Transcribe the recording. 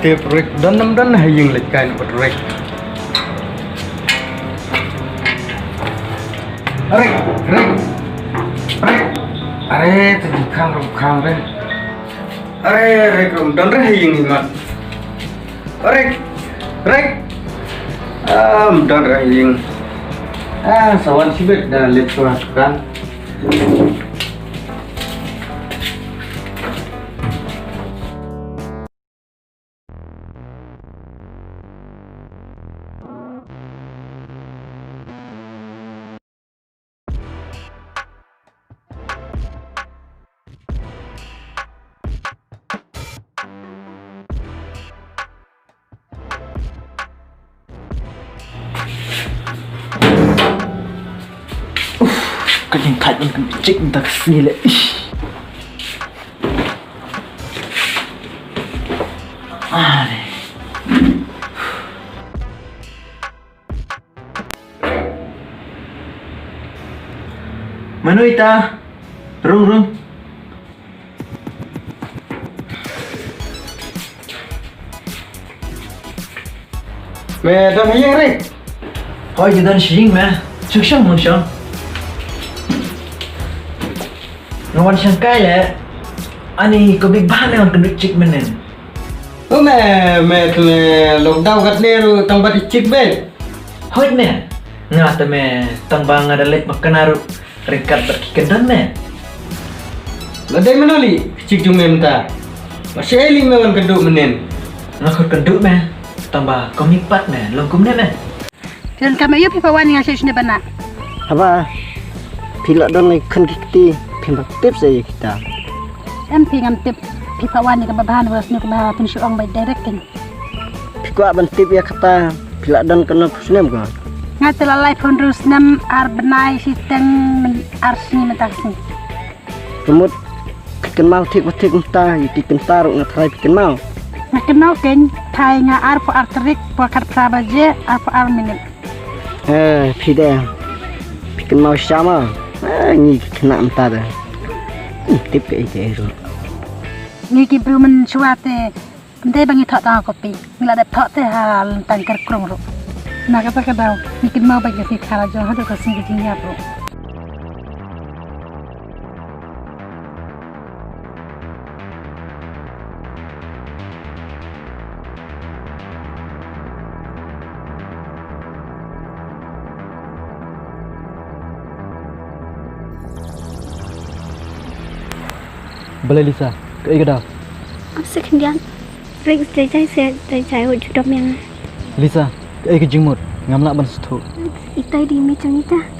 tiap rek dan hayang lekai buat rek. Rek. Are tadi kang deh. Are rek dan hayang imat. Rek. Dan hayang. Sawan sibet dah lihat kan. Kau kat man kan cik tak sini le. Mano ita? Rung. Dan hayang rek. Hoi jadan sing meh. Suksang mong siyang. Ngawan siyang kaya. Ani ko big bahan ang kanduk cik menen. Me lockdown kat neru tang cik bet. Hoi ne. Nga ta me tambang adalit makanaru rekat berkikendan me. Ladai menoli cik jumem ta. Masih eling mewan keduk menen. Ngakut kanduk me. Tambah komipat me. Longkum ne me. Dan kami yuk pipawan yang saya sudah benar. Apa? Pilak don lagi kan kita pimbak tips saja kita. Dan pingan tip pipawan yang kebahan was ni kebahan pun suang by directing. Pikwa ban tip ya kata pilak don kena pusnem kan. Ngat lalai pun terus nam ar benai sistem arsni mentasni. Kemud pikan mau tik entah, pikan taruh ngatrai pikan mau. Nak kenal kan? Thai nga ar po arterik po kat prabaje ar po ar minit. Pide pikan mau sama. Ni kena entah dah. Tip ke itu. Ni kibru men suate. Mendai bangi thok tahu kopi. Mila dap thok teh hal tangkar krong ro. Nak kata kadau. Ni kin mau bagi si khala jo hadu kasih gini apa? Boleh Lisa, ke dah. Sekian Rick saya wujud dom yang Lisa, ke jengmut, ngamla ban setu. itai di macam itu.